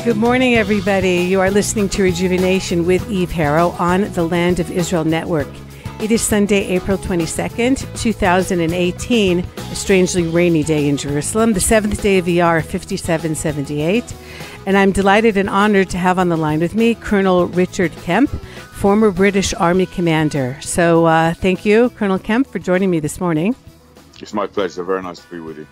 Good morning, everybody. You are listening to Rejuvenation with Eve Harrow on the Land of Israel Network. It is Sunday, April 22nd, 2018, a strangely rainy day in Jerusalem, the seventh day of ER 5778. And I'm delighted and honored to have on the line with me Colonel Richard Kemp, former British Army commander. So thank you, Colonel Kemp, for joining me this morning. It's my pleasure. Very nice to be with you.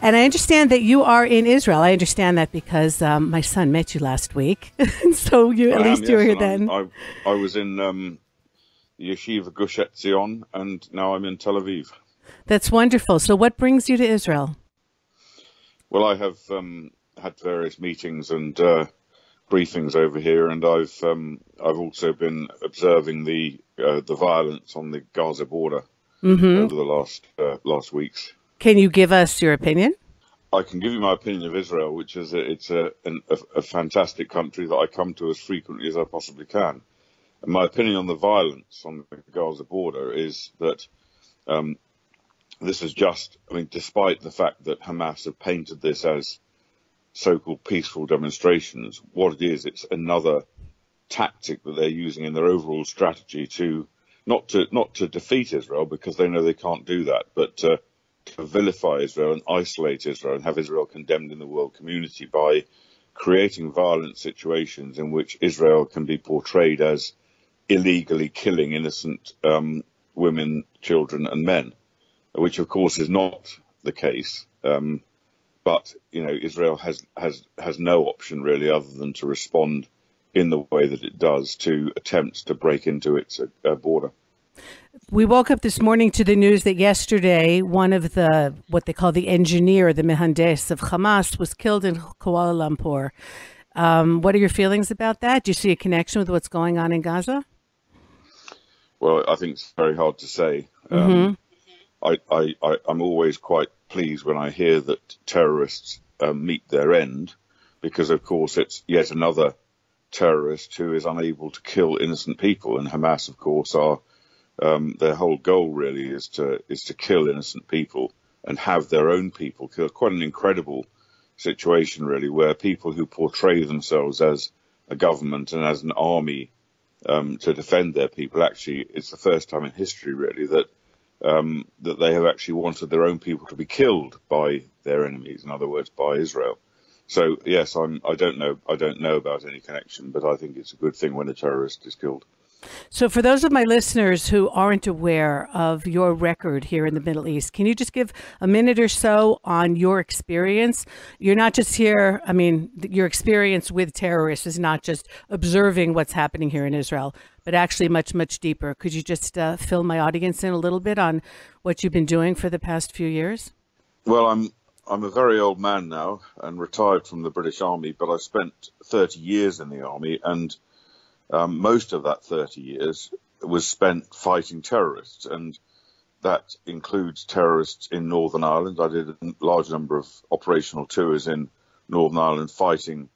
And I understand that you are in Israel. I understand that because my son met you last week. So you were here then. I was in the Yeshiva Gush Etzion, and now I'm in Tel Aviv. That's wonderful. So what brings you to Israel? Well, I have had various meetings and briefings over here, and I've also been observing the violence on the Gaza border over the last weeks. Can you give us your opinion? I can give you my opinion of Israel, which is it's a fantastic country that I come to as frequently as I possibly can. And my opinion on the violence on the Gaza border is that this is just, despite the fact that Hamas have painted this as so-called peaceful demonstrations, what it is, it's another tactic that they're using in their overall strategy to not to defeat Israel, because they know they can't do that, but to vilify Israel and isolate Israel and have Israel condemned in the world community by creating violent situations in which Israel can be portrayed as illegally killing innocent women, children and men, which of course is not the case. But Israel has no option really other than to respond in the way that it does to attempts to break into its border. We woke up this morning to the news that yesterday one of the, what they call the engineer, the Mehandes of Hamas, was killed in Kuala Lumpur. What are your feelings about that? Do you see a connection with what's going on in Gaza? Well, I think it's very hard to say. I'm always quite pleased when I hear that terrorists meet their end, because, of course, it's yet another terrorist who is unable to kill innocent people. And Hamas, of course, are their whole goal really is to kill innocent people and have their own people killed. Quite an incredible situation, really, where people who portray themselves as a government and as an army to defend their people, actually, it's the first time in history, really, that they have actually wanted their own people to be killed by their enemies. In other words, by Israel. So yes, I don't know about any connection, but I think it's a good thing when a terrorist is killed. So for those of my listeners who aren't aware of your record here in the Middle East, can you just give a minute or so on your experience? You're not just here, your experience with terrorists is not just observing what's happening here in Israel, but actually much, much deeper. Could you just fill my audience in a little bit on what you've been doing for the past few years? Well, I'm a very old man now and retired from the British Army, but I've spent 30 years in the Army, and most of that 30 years was spent fighting terrorists, and that includes terrorists in Northern Ireland. I did a large number of operational tours in Northern Ireland fighting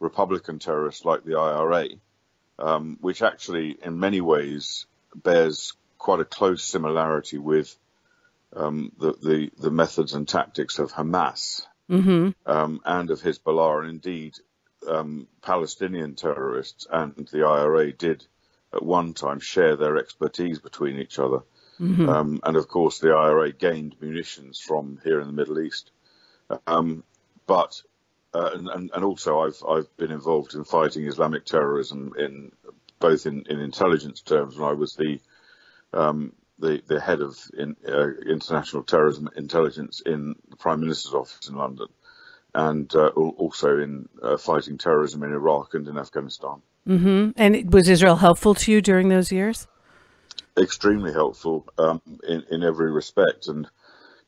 Republican terrorists like the IRA, which actually in many ways bears quite a close similarity with the methods and tactics of Hamas and of Hezbollah, and indeed Palestinian terrorists and the IRA did at one time share their expertise between each other. And of course the IRA gained munitions from here in the Middle East. But also I've been involved in fighting Islamic terrorism in both in intelligence terms, when I was the head of international terrorism intelligence in the Prime Minister's office in London, and also in fighting terrorism in Iraq and in Afghanistan. And was Israel helpful to you during those years? Extremely helpful in every respect. And,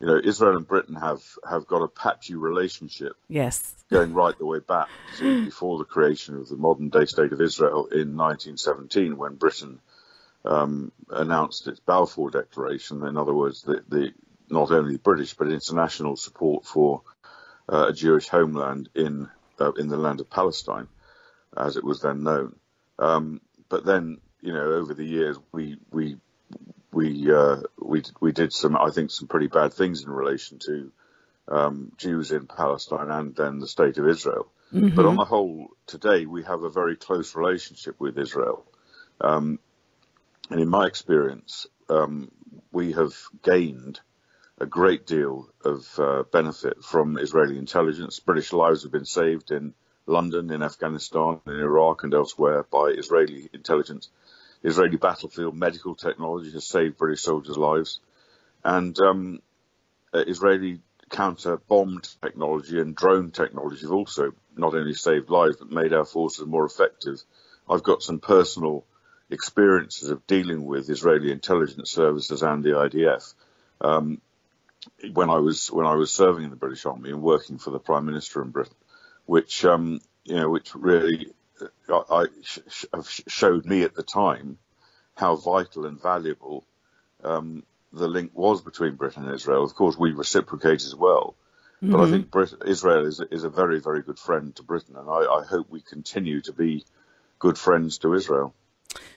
Israel and Britain have got a patchy relationship. Yes. Going right the way back to before the creation of the modern day state of Israel in 1917, when Britain announced its Balfour Declaration. In other words, the not only British but international support for a Jewish homeland in the land of Palestine, as it was then known. But then, over the years, we did some pretty bad things in relation to Jews in Palestine and then the state of Israel. But on the whole, today we have a very close relationship with Israel. And in my experience, we have gained a great deal of benefit from Israeli intelligence. British lives have been saved in London, in Afghanistan, in Iraq and elsewhere by Israeli intelligence. Israeli battlefield medical technology has saved British soldiers' lives. And Israeli counter-bomb technology and drone technology have also not only saved lives but made our forces more effective. I've got some personal experiences of dealing with Israeli intelligence services and the IDF when I was serving in the British Army and working for the Prime Minister in Britain, which really showed me at the time how vital and valuable the link was between Britain and Israel. Of course, we reciprocate as well. But I think Israel is a very, very good friend to Britain, and I hope we continue to be good friends to Israel.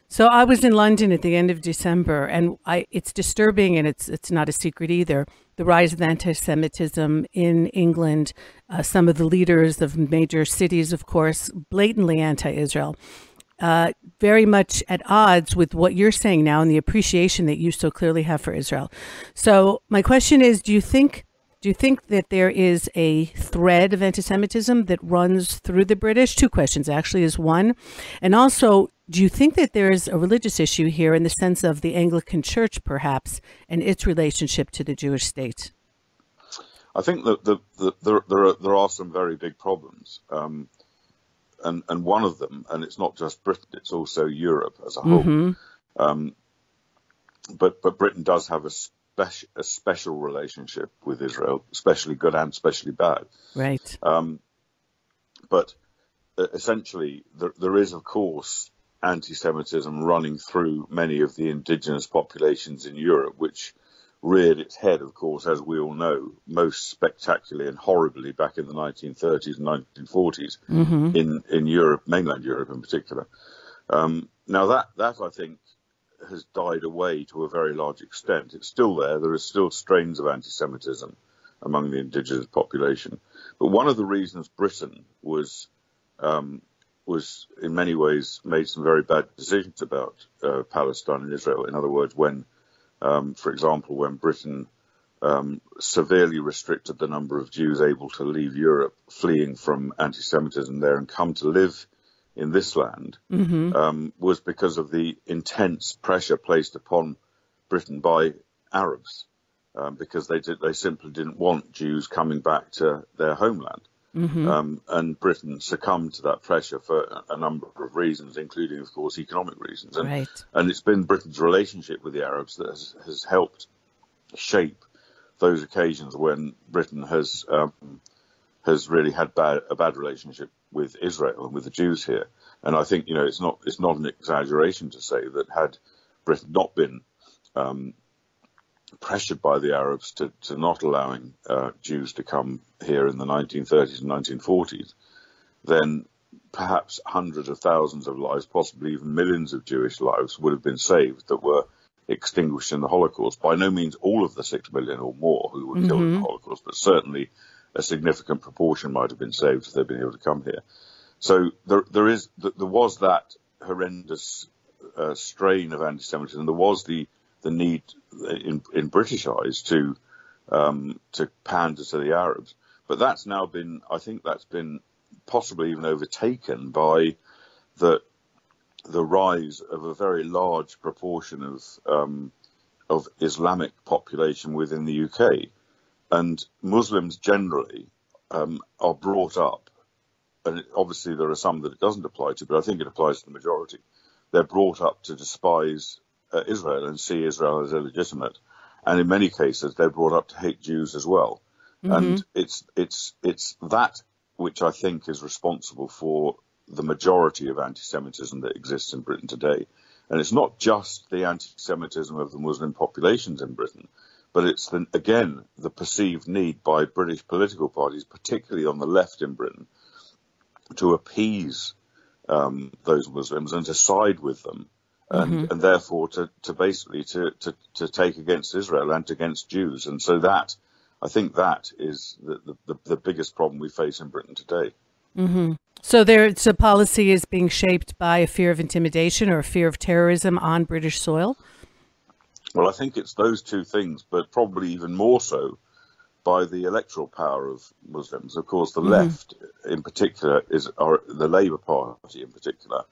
So I was in London at the end of December, and it's disturbing, and it's not a secret either, the rise of anti-Semitism in England. Some of the leaders of major cities, of course, blatantly anti-Israel. Very much at odds with what you're saying now and the appreciation that you so clearly have for Israel. So my question is, do you think that there is a thread of anti-Semitism that runs through the British? Two questions, actually, is one. And also, do you think that there is a religious issue here in the sense of the Anglican Church, perhaps, and its relationship to the Jewish state? I think that there are some very big problems. And one of them, and it's not just Britain, it's also Europe as a whole. But Britain does have a special relationship with Israel, especially good and especially bad. Right. But essentially, there is, of course, anti-Semitism running through many of the indigenous populations in Europe, which reared its head, of course, as we all know, most spectacularly and horribly back in the 1930s and 1940s in Europe, mainland Europe in particular. Now that I think has died away to a very large extent. It's still there. There are still strains of anti-Semitism among the indigenous population. But one of the reasons Britain was in many ways made some very bad decisions about Palestine and Israel. In other words, when for example, when Britain severely restricted the number of Jews able to leave Europe, fleeing from anti-Semitism there and come to live in this land, was because of the intense pressure placed upon Britain by Arabs, because they simply didn't want Jews coming back to their homeland. And Britain succumbed to that pressure for a number of reasons, including, of course, economic reasons. And it's been Britain's relationship with the Arabs that has helped shape those occasions when Britain has really had a bad relationship with Israel and with the Jews here. And I think, it's not an exaggeration to say that had Britain not been pressured by the Arabs to not allowing Jews to come here in the 1930s and 1940s, then perhaps hundreds of thousands of lives, possibly even millions of Jewish lives would have been saved that were extinguished in the Holocaust. By no means all of the 6 million or more who were killed in the Holocaust, but certainly a significant proportion might have been saved if they'd been able to come here. So there was that horrendous strain of anti-Semitism. There was the need in British eyes to pander to the Arabs, but that's now been, I think that's been possibly even overtaken by the rise of a very large proportion of Islamic population within the UK, and Muslims generally are brought up, and obviously there are some that it doesn't apply to, but I think it applies to the majority. They're brought up to despise Israel and see Israel as illegitimate, and in many cases they're brought up to hate Jews as well. And it's that which I think is responsible for the majority of anti-Semitism that exists in Britain today. And it's not just the anti-Semitism of the Muslim populations in Britain, but it's the perceived need by British political parties, particularly on the left in Britain, to appease those Muslims and to side with them, and therefore to basically to take against Israel and against Jews. And so I think that is the biggest problem we face in Britain today. Hmm. So there's a policy is being shaped by a fear of intimidation or a fear of terrorism on British soil? Well, I think it's those two things, but probably even more so by the electoral power of Muslims. Of course, the Hmm. left in particular or the Labour Party in particular,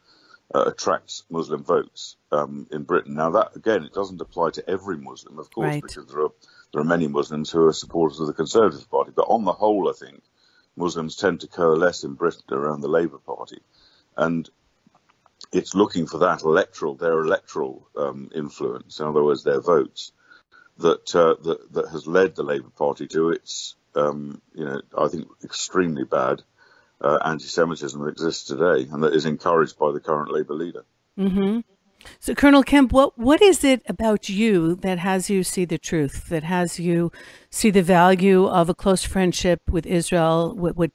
attracts Muslim votes in Britain. Now, that again, it doesn't apply to every Muslim, of course, Right. because there are many Muslims who are supporters of the Conservative Party. But on the whole, I think Muslims tend to coalesce in Britain around the Labour Party, and it's looking for their electoral influence, in other words, their votes, that has led the Labour Party to its, I think, extremely bad anti-Semitism that exists today, and that is encouraged by the current Labour leader. Hmm. So, Colonel Kemp, what is it about you that has you see the truth, that has you see the value of a close friendship with Israel, what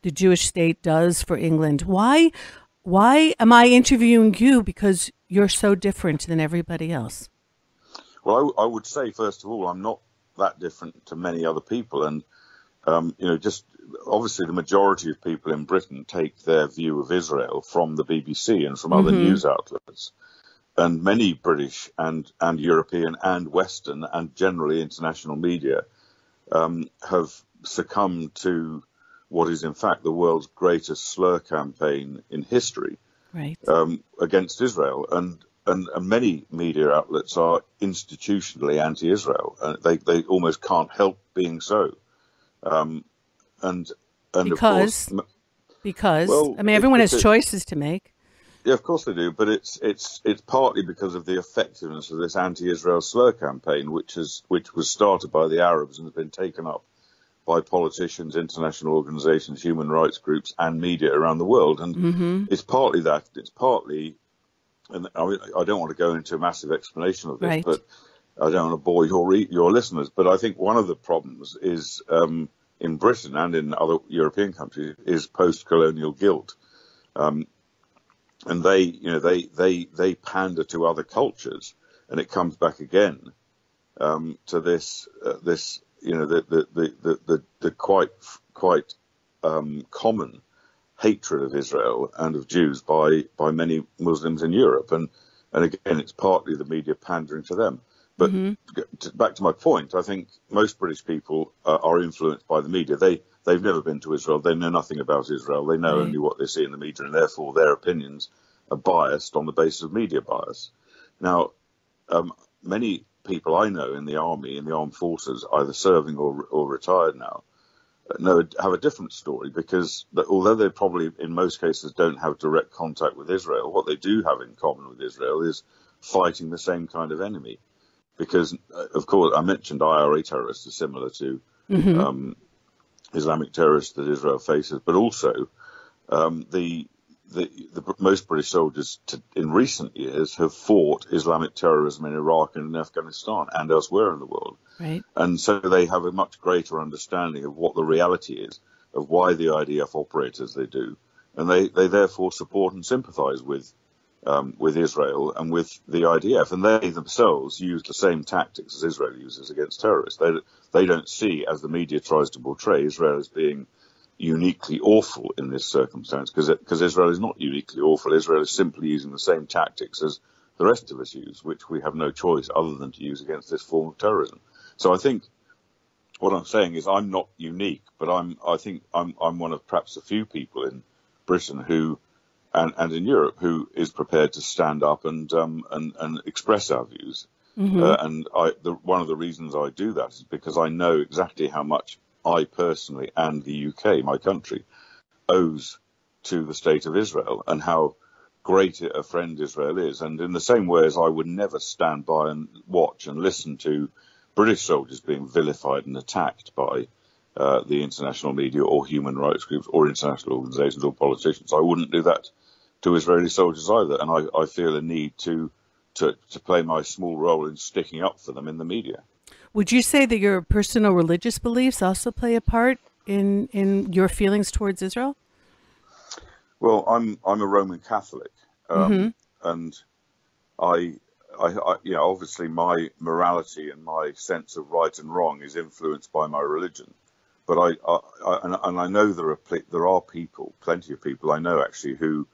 the Jewish state does for England? Why am I interviewing you? Because you're so different than everybody else. Well, I would say, first of all, I'm not that different to many other people, and just obviously the majority of people in Britain take their view of Israel from the BBC and from other Hmm. news outlets. And many British and European and Western and generally international media have succumbed to what is in fact the world's greatest slur campaign in history Right. against Israel. And many media outlets are institutionally anti-Israel. They almost can't help being so. Um, and of course, Because because well, I mean it's everyone has because choices to make. yeah, of course they do, but it's partly because of the effectiveness of this anti-Israel slur campaign, which was started by the Arabs and has been taken up by politicians, international organisations, human rights groups, and media around the world. And Hmm. it's partly that. It's partly, and I don't want to go into a massive explanation of this, Right. but I don't want to bore your listeners. But I think one of the problems is in Britain and in other European countries is post-colonial guilt. Um, and they pander to other cultures, and it comes back again to this the quite common hatred of Israel and of Jews by many Muslims in Europe, and again it's partly the media pandering to them. But Hmm. back to my point, I think most British people are influenced by the media. They've never been to Israel. They know nothing about Israel. They know Right. only what they see in the media, and therefore their opinions are biased on the basis of media bias. Now, many people I know in the army, in the armed forces, either serving or retired now, have a different story, because although they probably in most cases don't have direct contact with Israel, what they do have in common with Israel is fighting the same kind of enemy. Because, of course, I mentioned IRA terrorists are similar to Hmm. um, Islamic terrorists that Israel faces, but also the most British soldiers in recent years have fought Islamic terrorism in Iraq and in Afghanistan and elsewhere in the world. Right. And so they have a much greater understanding of what the reality is, of why the IDF operate as they do. And they therefore support and sympathise with Israel and with the IDF. And they themselves use the same tactics as Israel uses against terrorists. They don't see, as the media tries to portray, Israel as being uniquely awful in this circumstance, because Israel is not uniquely awful. Israel is simply using the same tactics as the rest of us use, which we have no choice other than to use against this form of terrorism. So I think what I'm saying is I'm not unique, but I think I'm one of perhaps a few people in Britain who and in Europe who is prepared to stand up and express our views. Hmm. And one of the reasons I do that is because I know exactly how much I personally and the UK, my country, owes to the state of Israel and how great a friend Israel is. And in the same way as I would never stand by and watch and listen to British soldiers being vilified and attacked by the international media or human rights groups or international organizations or politicians, I wouldn't do that to Israeli soldiers either. And I feel a need to play my small role in sticking up for them in the media. Would you say that your personal religious beliefs also play a part in your feelings towards Israel? Well, I'm a Roman Catholic, Hmm. and obviously my morality and my sense of right and wrong is influenced by my religion. But I know there are people, plenty of people I know actually, who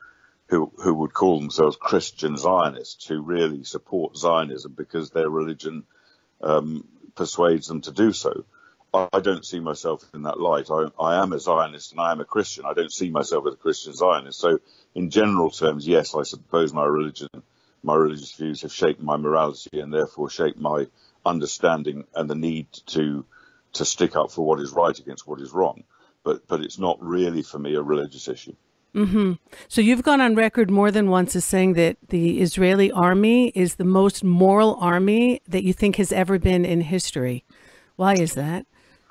would call themselves Christian Zionists, who really support Zionism because their religion persuades them to do so. I don't see myself in that light. I am a Zionist and I am a Christian. I don't see myself as a Christian Zionist. So in general terms, yes, I suppose my religious views have shaped my morality and therefore shaped my understanding and the need to stick up for what is right against what is wrong. But it's not really for me a religious issue. Mm-hmm. So you've gone on record more than once as saying that the Israeli army is the most moral army that you think has ever been in history. Why is that?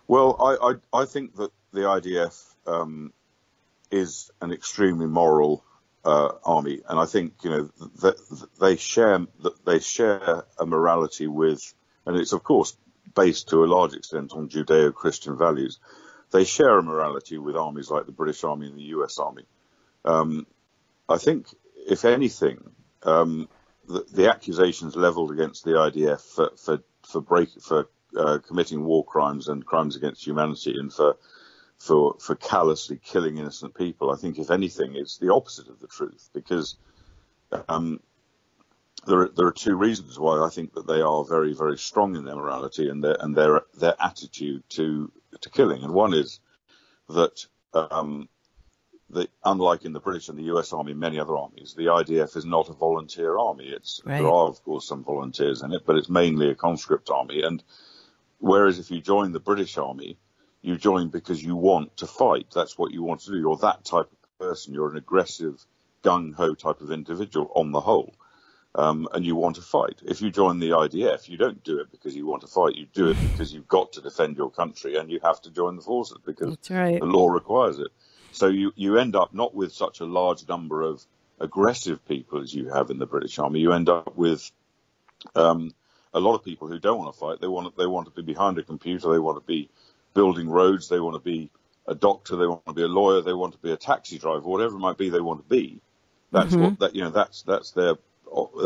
Well, I think that the IDF is an extremely moral army, and I think that they share a morality with, and it's of course based to a large extent on Judeo-Christian values. They share a morality with armies like the British Army and the US Army. I think, if anything, the accusations levelled against the IDF for committing war crimes and crimes against humanity and for callously killing innocent people, I think, if anything, it's the opposite of the truth, because there are two reasons why I think that they are very, very strong in their morality and their attitude to killing. And one is that unlike in the British and the US Army and many other armies, the IDF is not a volunteer army. There are, of course, some volunteers in it, but it's mainly a conscript army. And whereas if you join the British Army, you join because you want to fight. That's what you want to do. You're that type of person. You're an aggressive, gung-ho type of individual on the whole, and you want to fight. If you join the IDF, you don't do it because you want to fight. You do it because you've got to defend your country and you have to join the forces because the law requires it. So you end up not with such a large number of aggressive people as you have in the British Army. You end up with a lot of people who don't want to fight. They want to be behind a computer. They want to be building roads. They want to be a doctor. They want to be a lawyer. They want to be a taxi driver. Whatever it might be, they want to be. That's that's their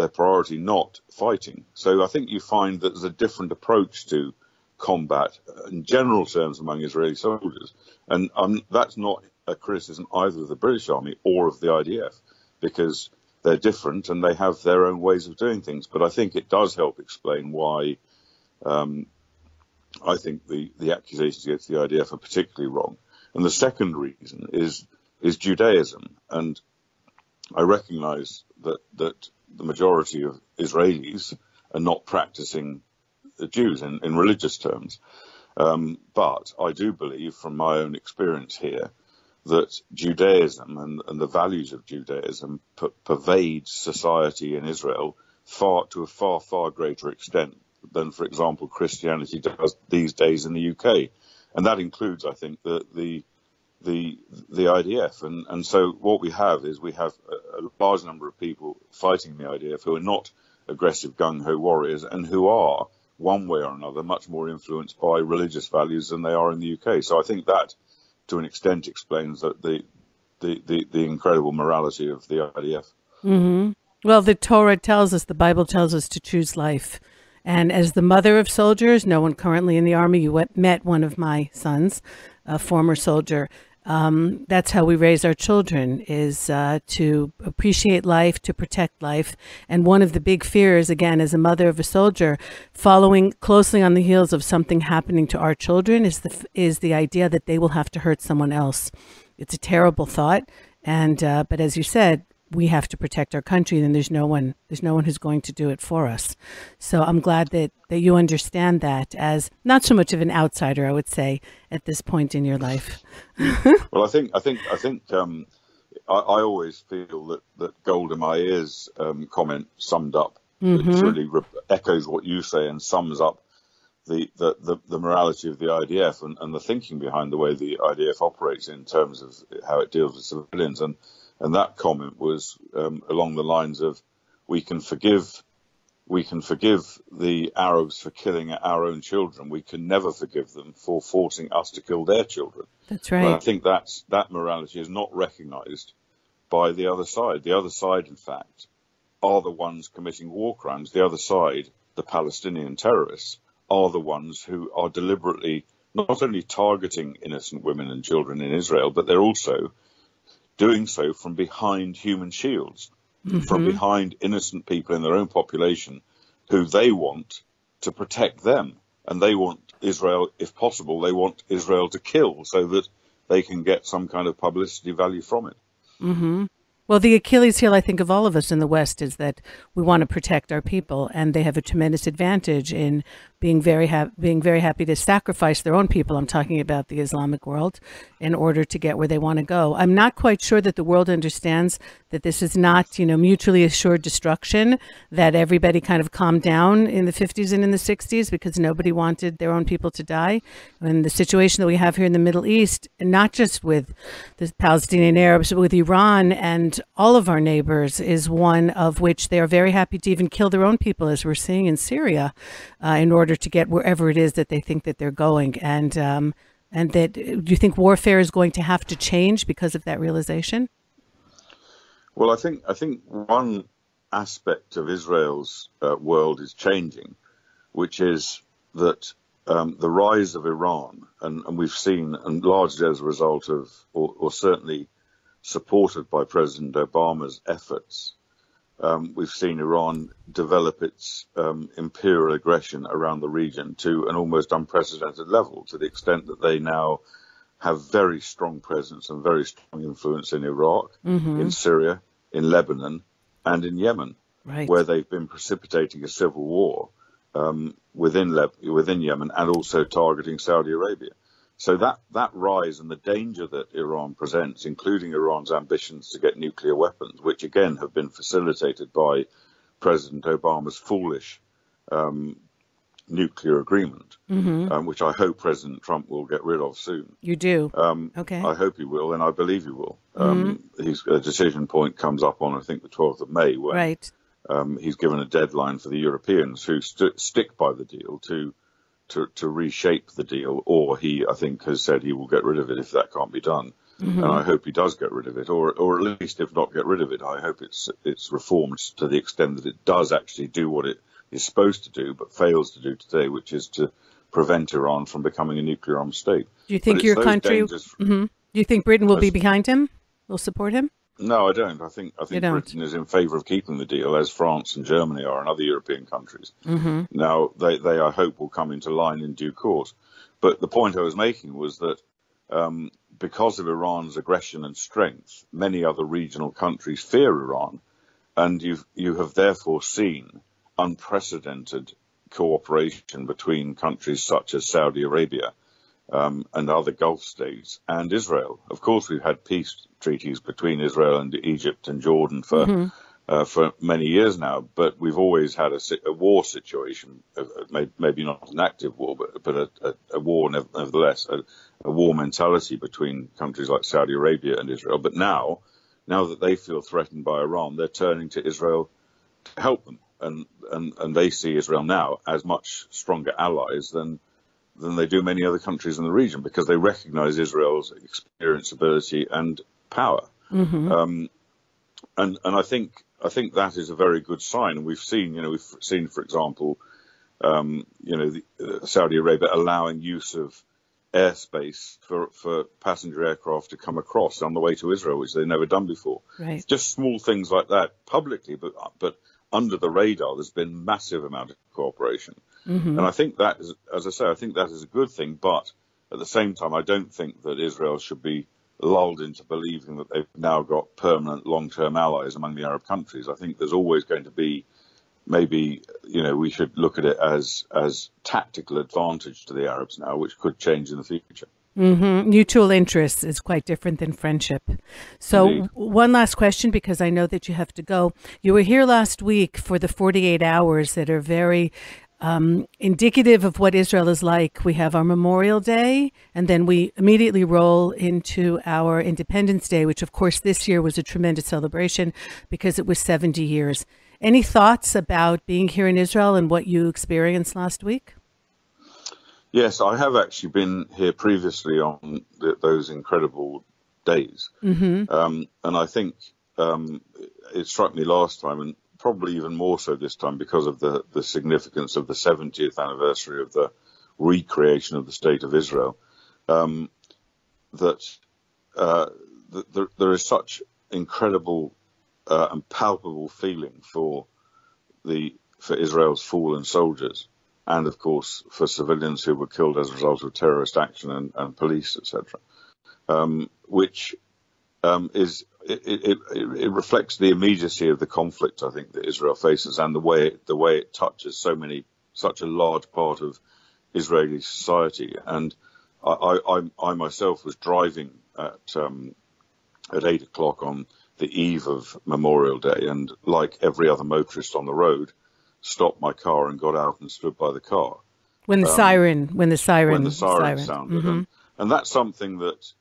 priority, not fighting. So I think you find that there's a different approach to combat in general terms among Israeli soldiers, and that's not a criticism either of the British Army or of the IDF, because they're different and they have their own ways of doing things. But I think it does help explain why I think the accusations against the IDF are particularly wrong. And the second reason is Judaism. And I recognize that the majority of Israelis are not practicing the Jews in religious terms. But I do believe from my own experience here that Judaism and the values of Judaism pervade society in Israel to a far greater extent than, for example, Christianity does these days in the UK. And that includes, I think, the IDF. And so what we have is a large number of people fighting the IDF who are not aggressive gung-ho warriors and who are, one way or another, much more influenced by religious values than they are in the UK. So I think that, to an extent, explains that the incredible morality of the IDF. Mm-hmm. Well, the Torah tells us, the Bible tells us to choose life. And as the mother of soldiers, no one currently in the Army, you met one of my sons, a former soldier. That's how we raise our children, is to appreciate life, to protect life. And one of the big fears, again, as a mother of a soldier, following closely on the heels of something happening to our children, is the idea that they will have to hurt someone else. It's a terrible thought. And but as you said, we have to protect our country, and there's no one who's going to do it for us. So I'm glad that you understand that as not so much of an outsider, I would say, at this point in your life. Well, I think I always feel that Golda Meir's comment summed up, it really echoes what you say and sums up the morality of the IDF and the thinking behind the way the IDF operates in terms of how it deals with civilians. And that comment was along the lines of, we can forgive the Arabs for killing our own children. We can never forgive them for forcing us to kill their children. That's right. And I think that morality is not recognized by the other side. The other side, in fact, are the ones committing war crimes. The other side, the Palestinian terrorists, are the ones who are deliberately not only targeting innocent women and children in Israel, but they're also doing so from behind human shields, from behind innocent people in their own population who they want to protect them. And they want Israel, if possible, they want Israel to kill so that they can get some kind of publicity value from it. Mm-hmm. Well, the Achilles heel, I think, of all of us in the West is that we want to protect our people, and they have a tremendous advantage in being very happy to sacrifice their own people. I'm talking about the Islamic world in order to get where they want to go. I'm not quite sure that the world understands that this is not, mutually assured destruction, that everybody kind of calmed down in the 50s and in the 60s because nobody wanted their own people to die. And the situation that we have here in the Middle East, and not just with the Palestinian Arabs, but with Iran and all of our neighbors, is one of which they are very happy to even kill their own people, as we're seeing in Syria, in order to get wherever it is that they think that they're going. And that, do you think warfare is going to have to change because of that realization? Well, I think one aspect of Israel's world is changing, which is that the rise of Iran, and we've seen, and largely as a result of, or certainly supported by President Obama's efforts, we've seen Iran develop its imperial aggression around the region to an almost unprecedented level, to the extent that they now have very strong presence and very strong influence in Iraq, in Syria, in Lebanon, and in Yemen, where they've been precipitating a civil war within Yemen, and also targeting Saudi Arabia. So that rise and the danger that Iran presents, including Iran's ambitions to get nuclear weapons, which again have been facilitated by President Obama's foolish nuclear agreement, which I hope President Trump will get rid of soon. You do? Okay. I hope he will, and I believe he will. His decision point comes up on, I think, the 12th of May, when he's given a deadline for the Europeans who stick by the deal to reshape the deal, or he, I think, has said he will get rid of it if that can't be done. And I hope he does get rid of it, or at least, if not get rid of it, I hope it's reformed to the extent that it does actually do what it is supposed to do, but fails to do today, which is to prevent Iran from becoming a nuclear armed state. Do you think your country? Do you think Britain will be behind him? Will support him? No, I don't. I think Britain is in favour of keeping the deal, as France and Germany are, and other European countries. Now, they I hope will come into line in due course. But the point I was making was that because of Iran's aggression and strength, many other regional countries fear Iran, and you have therefore seen unprecedented cooperation between countries such as Saudi Arabia and other Gulf states and Israel. Of course, we've had peace treaties between Israel and Egypt and Jordan for many years now, but we've always had a war situation, maybe not an active war, but a war nevertheless, a war mentality between countries like Saudi Arabia and Israel. But now that they feel threatened by Iran, they're turning to Israel to help them. And they see Israel now as much stronger allies than they do many other countries in the region, because they recognize Israel's experience, ability, and power. And I think that is a very good sign. And we've seen, for example, Saudi Arabia allowing use of airspace for passenger aircraft to come across on the way to Israel, which they've never done before. Just small things like that, publicly, but under the radar, there's been massive amount of cooperation. And I think that is, as I say, I think that is a good thing. But at the same time, I don't think that Israel should be lulled into believing that they've now got permanent long-term allies among the Arab countries. I think there's always going to be, maybe, we should look at it as tactical advantage to the Arabs now, which could change in the future. Mutual interest is quite different than friendship. So indeed. One last question, because I know that you have to go. You were here last week for the 48 hours that are very indicative of what Israel is like. We have our Memorial Day, and then we immediately roll into our Independence Day, which of course this year was a tremendous celebration because it was 70 years. Any thoughts about being here in Israel and what you experienced last week? Yes, I have actually been here previously on those incredible days. And I think it struck me last time, and probably even more so this time, because of the significance of the 70th anniversary of the recreation of the State of Israel, that there is such incredible and palpable feeling for Israel's fallen soldiers, and of course for civilians who were killed as a result of terrorist action and police, etc., which it reflects the immediacy of the conflict, I think, that Israel faces, and the way it touches such a large part of Israeli society. And I myself was driving at 8 o'clock on the eve of Memorial Day, and like every other motorist on the road, stopped my car and got out and stood by the car when the siren sounded. Mm-hmm. And that's something that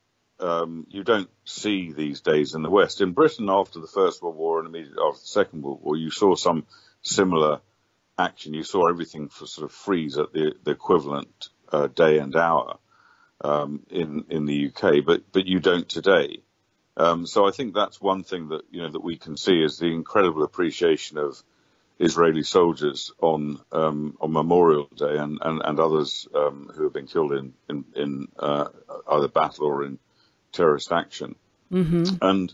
you don't see these days in the West. In Britain, after the First World War and immediately after the Second World War, you saw some similar action. You saw everything sort of freeze at the equivalent day and hour in the UK, but you don't today. So I think that's one thing that that we can see is the incredible appreciation of Israeli soldiers on Memorial Day and others who have been killed in either battle or in terrorist action. Mm-hmm. And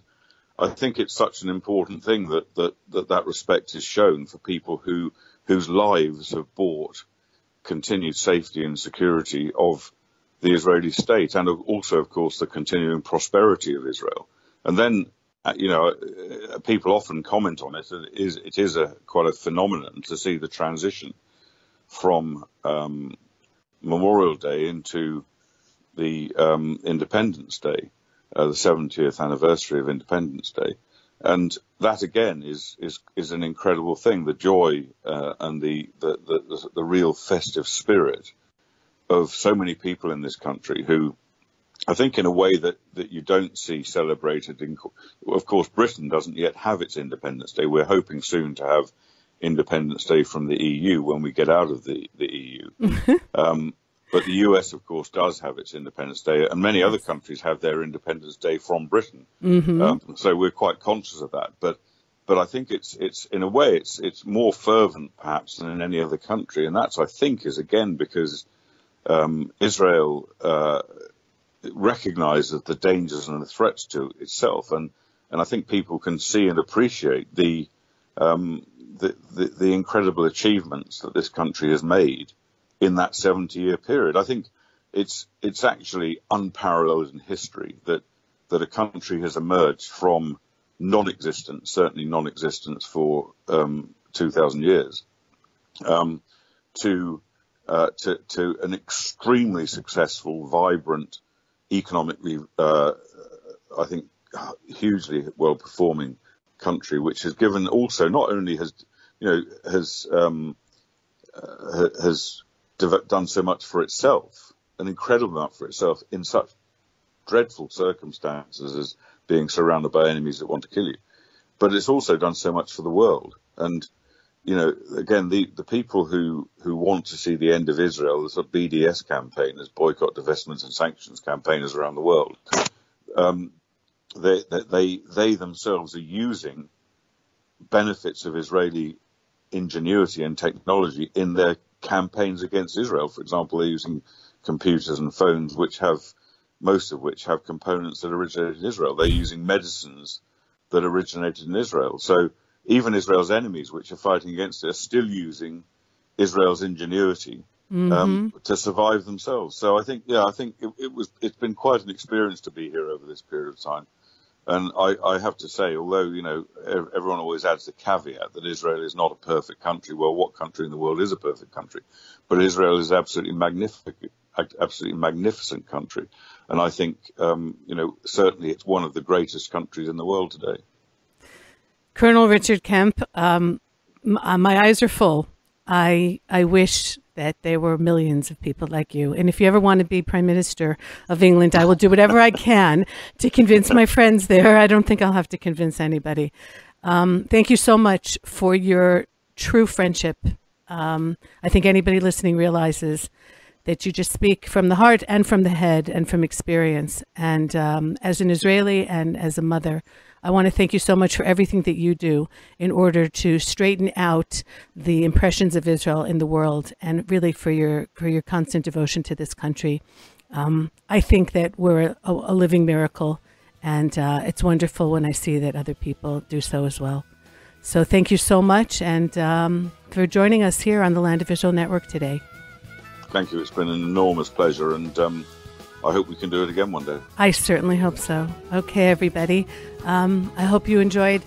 I think it's such an important thing that respect is shown for people whose lives have bought continued safety and security of the Israeli state, and also, of course, the continuing prosperity of Israel. And then, people often comment on it. It is quite a phenomenon to see the transition from Memorial Day into the Independence Day, the 70th anniversary of Independence Day, and that again is an incredible thing. The joy and the real festive spirit of so many people in this country who, I think, in a way that you don't see celebrated. Of course, Britain doesn't yet have its Independence Day. We're hoping soon to have Independence Day from the EU when we get out of the EU. But the US, of course, does have its Independence Day, and many other countries have their Independence Day from Britain. Mm-hmm. So we're quite conscious of that. But I think it's in a way it's more fervent perhaps than in any other country, and that's, I think, is again because Israel recognizes the dangers and the threats to itself, and I think people can see and appreciate the incredible achievements that this country has made in that 70-year period. I think it's actually unparalleled in history that a country has emerged from non-existence, certainly non-existence for 2,000 years, to an extremely successful, vibrant, economically, I think, hugely well-performing country, which has given also not only has done so much for itself, an incredible amount for itself in such dreadful circumstances as being surrounded by enemies that want to kill you, but it's also done so much for the world. And again, the people who want to see the end of Israel, the sort of BDS campaigners, boycott, divestment and sanctions campaigners around the world, they themselves are using benefits of Israeli ingenuity and technology in their campaigns against Israel. For example, they're using computers and phones, most of which have components that originated in Israel. They're using medicines that originated in Israel. So even Israel's enemies, which are fighting against it, are still using Israel's ingenuity to survive themselves. So I think it's been quite an experience to be here over this period of time. And I have to say, although, everyone always adds the caveat that Israel is not a perfect country. Well, what country in the world is a perfect country? But Israel is absolutely magnificent country. And I think, certainly it's one of the greatest countries in the world today. Colonel Richard Kemp, my eyes are full. I wish that there were millions of people like you. And if you ever want to be Prime Minister of England, I will do whatever I can to convince my friends there. I don't think I'll have to convince anybody. Thank you so much for your true friendship. I think anybody listening realizes that you just speak from the heart and from the head and from experience. And as an Israeli and as a mother, I want to thank you so much for everything that you do in order to straighten out the impressions of Israel in the world, and really for your constant devotion to this country. I think that we're a living miracle, and it's wonderful when I see that other people do so as well. So thank you so much, and for joining us here on the Land of Israel Network today. Thank you. It's been an enormous pleasure, and I hope we can do it again one day. I certainly hope so. Okay, everybody. I hope you enjoyed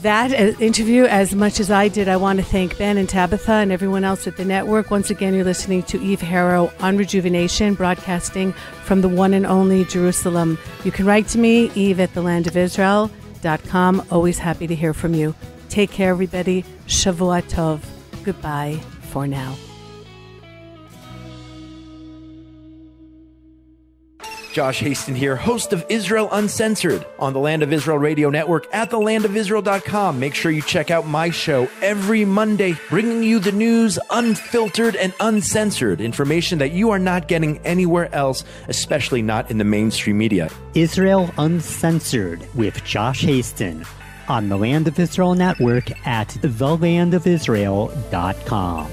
that interview as much as I did. I want to thank Ben and Tabitha and everyone else at the network. Once again, you're listening to Eve Harrow on Rejuvenation, broadcasting from the one and only Jerusalem. You can write to me, eve@thelandofisrael.com. Always happy to hear from you. Take care, everybody. Shavua Tov. Goodbye for now. Josh Haston here, host of Israel Uncensored on the Land of Israel Radio Network at thelandofisrael.com. Make sure you check out my show every Monday, bringing you the news unfiltered and uncensored, information that you are not getting anywhere else, especially not in the mainstream media. Israel Uncensored with Josh Haston on the Land of Israel Network at thelandofisrael.com.